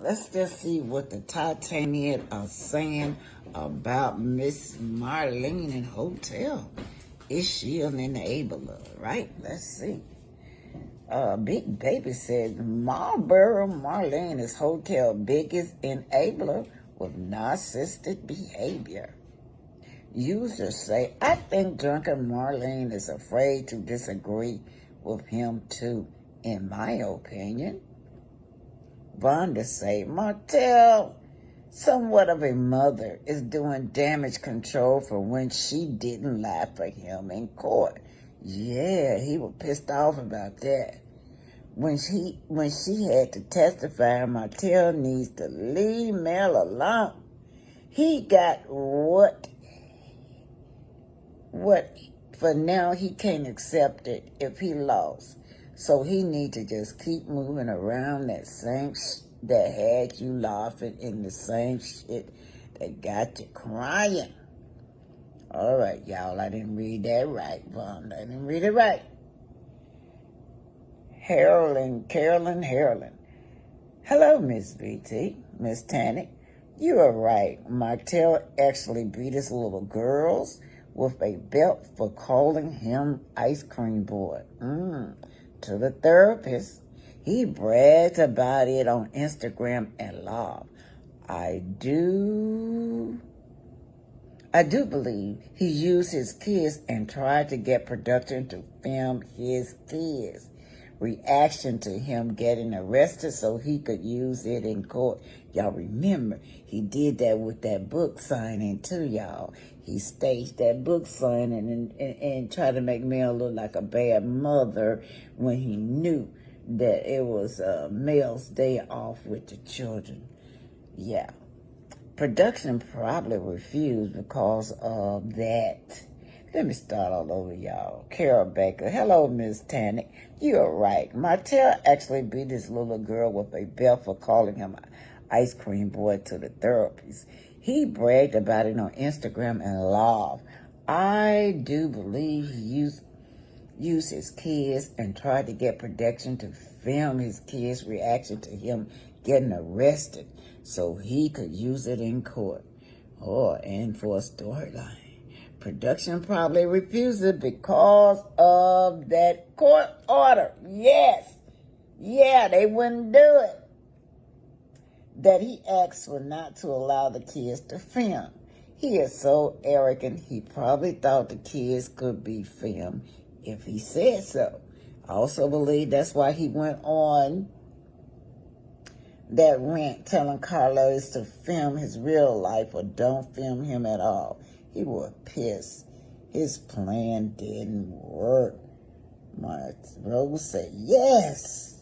let's just see what the Titanians are saying about Miss Marlene in hotel. Is she an enabler, right? Let's see. Big Baby says Marlboro Marlene is hotel biggest enabler with narcissistic behavior. Users say, I think drunken Marlene is afraid to disagree with him too, in my opinion. Vonda say, Martell, somewhat of a mother, is doing damage control for when she didn't lie for him in court. Yeah, he was pissed off about that. When she had to testify, Martell needs to leave Mel alone. He got what for now he can't accept it if he lost. So he need to just keep moving around that same that had you laughing in the same shit that got you crying. All right, y'all, I didn't read that right, Vaughn. I didn't read it right. Carolyn. Hello, Miss BT, Miss Tannick. You are right. Martell actually beat his little girls with a belt for calling him ice cream boy. To the therapist. He bragged about it on Instagram and laughed. I do believe he used his kids and tried to get production to film his kids' reaction to him getting arrested so he could use it in court. Y'all remember, he did that with that book signing too, y'all. He staged that book signing and tried to make Mel look like a bad mother when he knew that it was Mel's day off with the children. Yeah. Production probably refused because of that. Let me start all over, y'all. Carol Baker. Hello, Miss Tannick. You're right. Martell actually beat his little girl with a belt for calling him an ice cream boy to the therapist. He bragged about it on Instagram and laughed. I do believe he used his kids and tried to get production to film his kids' reaction to him getting arrested so he could use it in court. And for a storyline. Production probably refused it because of that court order. Yes. Yeah, they wouldn't do it. That he asked for not to allow the kids to film. He is so arrogant, he probably thought the kids could be filmed if he said so. I also believe that's why he went on that rant telling Carlos to film his real life or don't film him at all. He was pissed. His plan didn't work. Rose said, yes.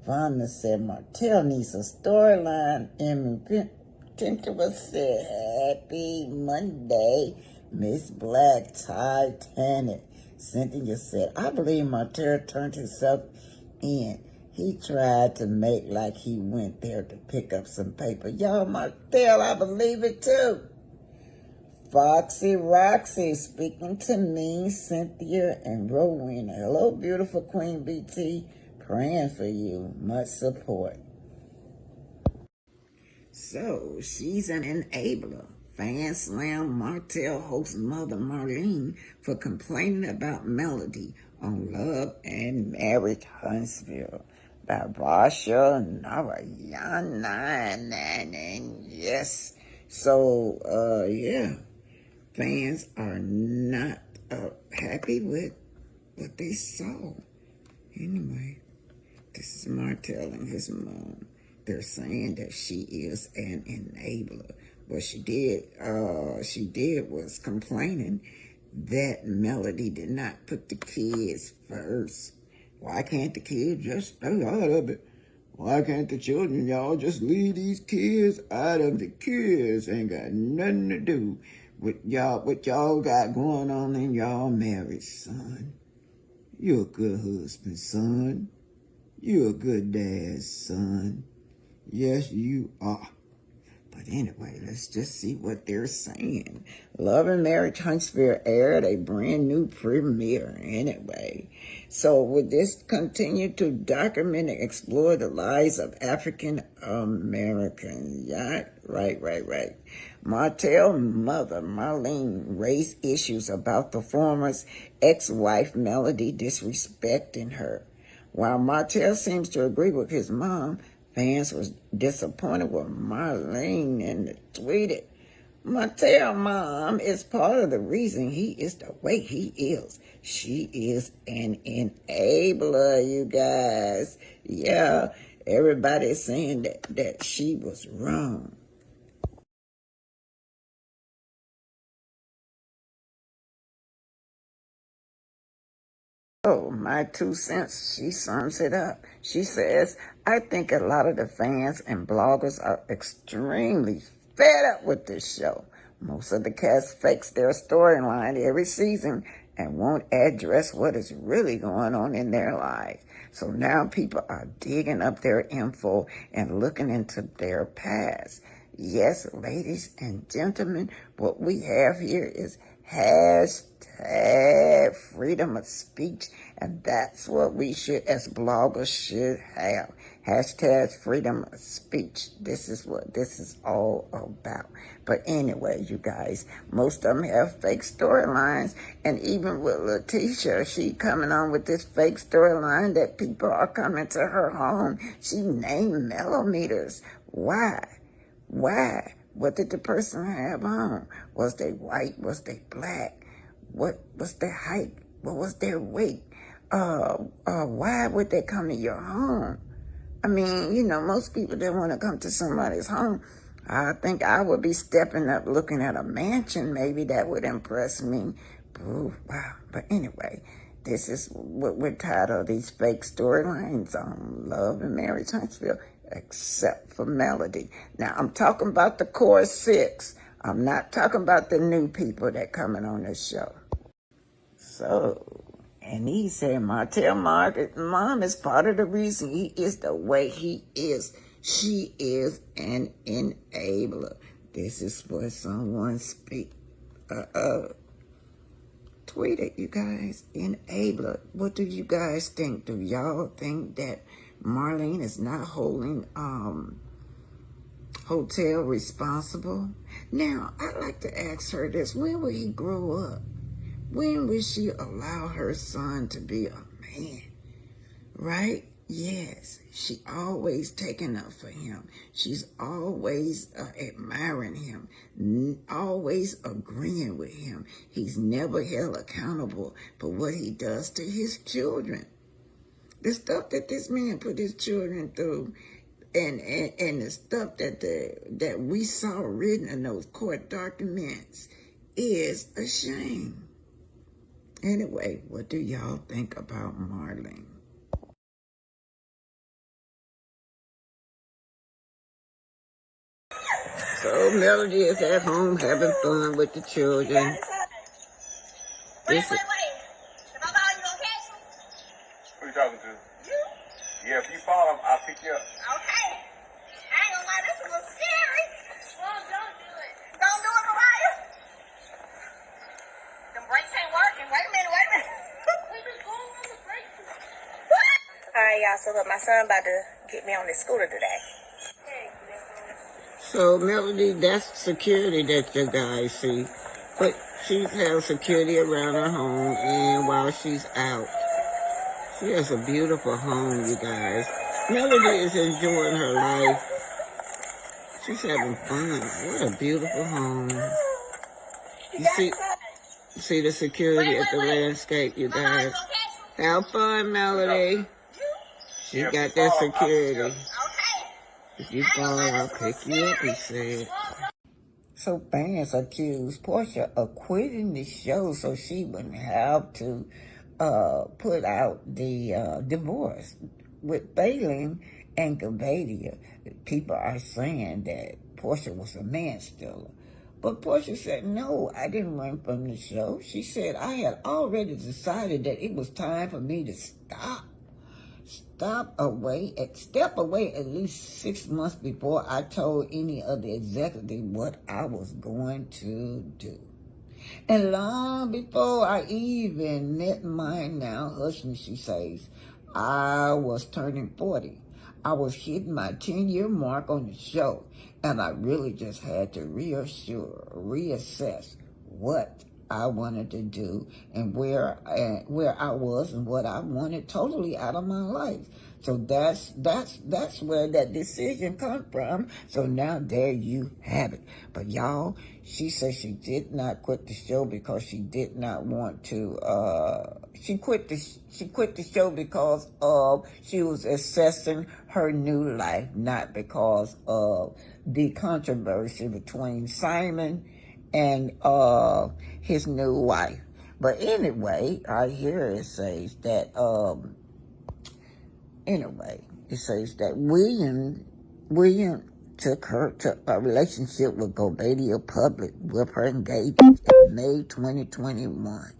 Vonda said, Martell needs a storyline. And Tintua said, happy Monday, Miss Black Titanic. Cynthia said, I believe Martell turned himself in. He tried to make like he went there to pick up some paper. Y'all, Martell, I believe it too. Foxy Roxy speaking to me, Cynthia and Rowena. Hello, beautiful Queen BT. Praying for you. Much support. So, she's an enabler. Fan slam Martell host mother Marlene for complaining about Melody on Love and Marriage Huntsville by Rasha Narayana. And yes. So, yeah. Fans are not happy with what they saw. Anyway, this is Martell and his mom. They're saying that she is an enabler. What she did was complaining that Melody did not put the kids first. Why can't the kids just stay out of it? Why can't the children, y'all, just leave these kids out of the kids? Ain't got nothing to do with what y'all got going on in y'all marriage, son. You're a good husband, son. You're a good dad, son. Yes, you are. But anyway, let's just see what they're saying. Love and Marriage Huntsville aired a brand new premiere anyway. So would this continue to document and explore the lives of African Americans? Yeah, right. Martell's mother, Marlene, raised issues about the former's ex-wife, Melody, disrespecting her. While Martell seems to agree with his mom, fans was disappointed with Marlene and tweeted, Martell's mom is part of the reason he is the way he is. She is an enabler, you guys. Yeah, everybody's saying that she was wrong. Oh, my 2 cents, she sums it up. She says, I think a lot of the fans and bloggers are extremely fed up with this show. Most of the cast fakes their storyline every season and won't address what is really going on in their lives. So now people are digging up their info and looking into their past. Yes, ladies and gentlemen, what we have here is hashtag freedom of speech, and that's what we should, as bloggers, should have. Hashtag freedom of speech. This is what this is all about. But anyway, you guys, most of them have fake storylines, and even with Letitia, she coming on with this fake storyline that people are coming to her home. She named millimeters. Why? What did the person have on? Was they white? Was they black? What was their height? What was their weight? Why would they come to your home? I mean, you know, most people that want to come to somebody's home, I think I would be stepping up looking at a mansion. Maybe that would impress me. Ooh, wow. But anyway, this is what we're tired of, these fake storylines on Love and Marriage Huntsville, except for Melody. Now, I'm talking about the core six. I'm not talking about the new people that coming on this show. So, and he said, Martell Margaret, mom is part of the reason he is the way he is. She is an enabler. This is what someone tweeted, you guys. Enabler. What do you guys think? Do y'all think that Marlene is not holding Hotel responsible? Now, I'd like to ask her this. When will he grow up? When will she allow her son to be a man? Right? Yes. She always taking up for him. She's always admiring him, always agreeing with him. He's never held accountable for what he does to his children. The stuff that this man put his children through, and the stuff that we saw written in those court documents is a shame. Anyway, what do y'all think about Marlene? So Melody is at home having fun with the children. Wait. If I call you, gonna catch me? Who you talking to? You? Yeah, if you fall, I'll pick you up. Okay. I ain't gonna lie, this is a little scary. Well, don't do it. Don't do it, Mariah. Them brakes ain't working. Wait a minute. We just going on the brakes. Alright, y'all, so look, my son about to get me on this scooter today. So Melody, that's security that you guys see. But she's had security around her home, and while she's out, she has a beautiful home, you guys. Melody is enjoying her life. She's having fun. What a beautiful home. You see the security at the landscape, you guys. Have fun, Melody. She got that security. If you fall, I'll pick you up, he said. So fans accused Portia of quitting the show so she wouldn't have to put out the divorce with Blaiming and Gavidia. People are saying that Portia was a man-stealer. But Portia said, no, I didn't run from the show. She said, I had already decided that it was time for me to stop step away at least 6 months before I told any of the executive what I was going to do. And long before I even met my now husband, she says, I was turning 40. I was hitting my 10-year mark on the show, and I really just had to reassess what I wanted to do and where I was and what I wanted totally out of my life. So that's where that decision come from. So now there you have it. But y'all, she said she did not quit the show because she did not want to. She quit the show because of she was assessing her new life, not because of the controversy between Simon and his new wife. But anyway, I hear it says that William took her to a relationship with Gobadia Public with her engagement in May 2021,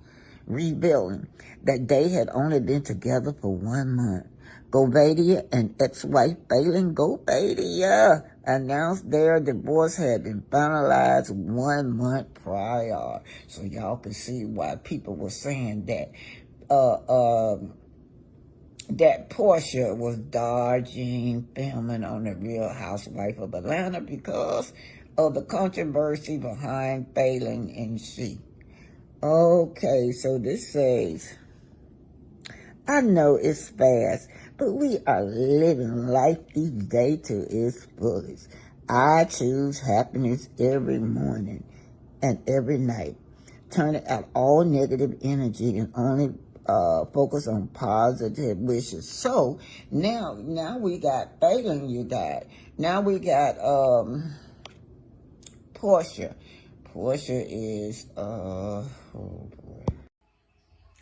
revealing that they had only been together for 1 month. Gobadia and ex-wife Marlene Gobadia announced their divorce had been finalized 1 month prior. So y'all can see why people were saying that that Portia was dodging filming on The Real Housewife of Atlanta because of the controversy behind Marlene and she. Okay, so this says, I know it's fast, but we are living life each day to its fullest. I choose happiness every morning and every night, turning out all negative energy and only focus on positive wishes. So now we got Marlene, you got. Now we got Portia. Portia is oh boy.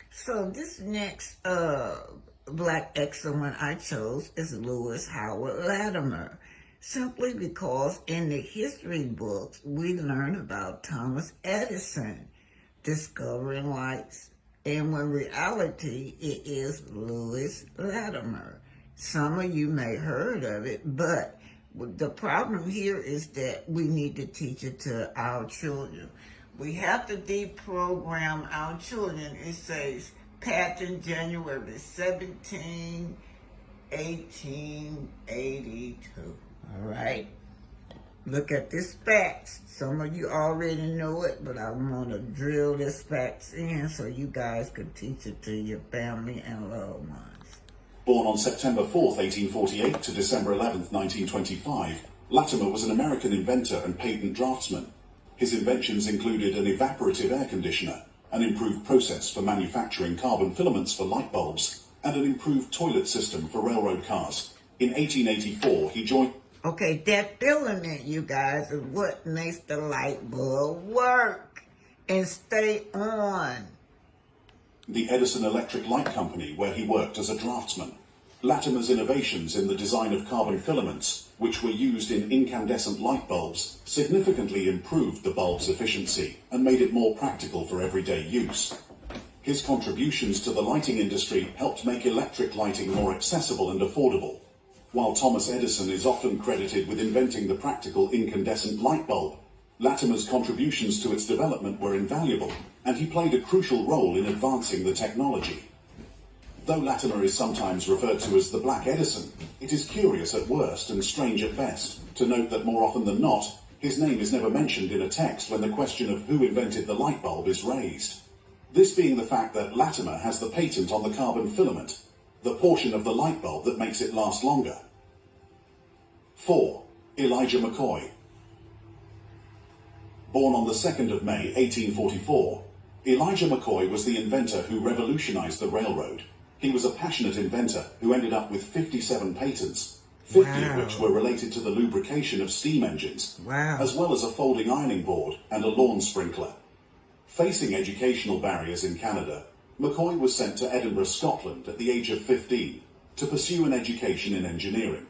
So this next black excellent I chose is Lewis Howard Latimer, simply because in the history books we learn about Thomas Edison discovering lights, and when reality it is Lewis Latimer. Some of you may have heard of it, but the problem here is that we need to teach it to our children. We have to deprogram our children. It says, patent January 17, 1882. All right? Look at this facts. Some of you already know it, but I want to drill this facts in so you guys can teach it to your family and loved ones. Born on September 4th, 1848 to December 11th, 1925, Latimer was an American inventor and patent draftsman. His inventions included an evaporative air conditioner, an improved process for manufacturing carbon filaments for light bulbs, and an improved toilet system for railroad cars. In 1884, he joined... Okay, that filament, you guys, is what makes the light bulb work and stay on. the Edison Electric Light Company, where he worked as a draftsman. Latimer's innovations in the design of carbon filaments, which were used in incandescent light bulbs, significantly improved the bulb's efficiency and made it more practical for everyday use. His contributions to the lighting industry helped make electric lighting more accessible and affordable. While Thomas Edison is often credited with inventing the practical incandescent light bulb, Latimer's contributions to its development were invaluable, and he played a crucial role in advancing the technology. Though Latimer is sometimes referred to as the Black Edison, it is curious at worst and strange at best to note that more often than not, his name is never mentioned in a text when the question of who invented the light bulb is raised. This being the fact that Latimer has the patent on the carbon filament, the portion of the light bulb that makes it last longer. 4. Elijah McCoy. Born on the 2nd of May, 1844, Elijah McCoy was the inventor who revolutionized the railroad. He was a passionate inventor who ended up with 57 patents, 50 of which were related to the lubrication of steam engines, as well as a folding ironing board and a lawn sprinkler. Facing educational barriers in Canada, McCoy was sent to Edinburgh, Scotland at the age of 15 to pursue an education in engineering.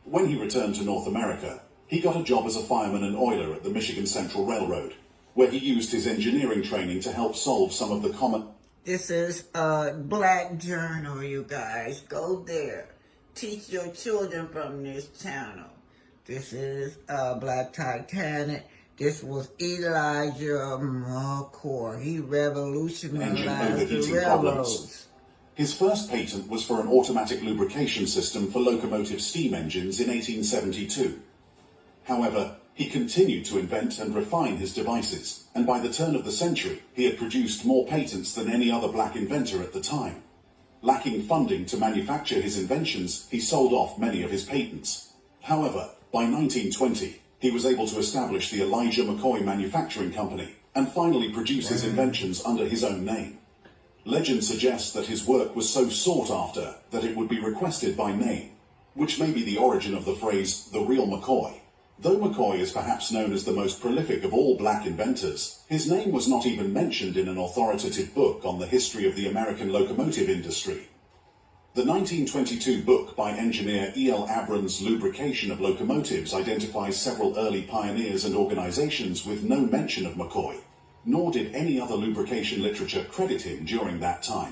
When he returned to North America, he got a job as a fireman and oiler at the Michigan Central Railroad, where he used his engineering training to help solve some of the common... This is a Black Journal, you guys. Go there. Teach your children from this channel. This is Black Titanic. This was Elijah McCoy. He revolutionized the railroads. His first patent was for an automatic lubrication system for locomotive steam engines in 1872. However, he continued to invent and refine his devices, and by the turn of the century, he had produced more patents than any other black inventor at the time. Lacking funding to manufacture his inventions, he sold off many of his patents. However, by 1920, he was able to establish the Elijah McCoy Manufacturing Company and finally produce his inventions under his own name. Legend suggests that his work was so sought after that it would be requested by name, which may be the origin of the phrase, the real McCoy. Though McCoy is perhaps known as the most prolific of all black inventors, his name was not even mentioned in an authoritative book on the history of the American locomotive industry. The 1922 book by engineer E.L. Abrams' Lubrication of Locomotives identifies several early pioneers and organizations with no mention of McCoy, nor did any other lubrication literature credit him during that time.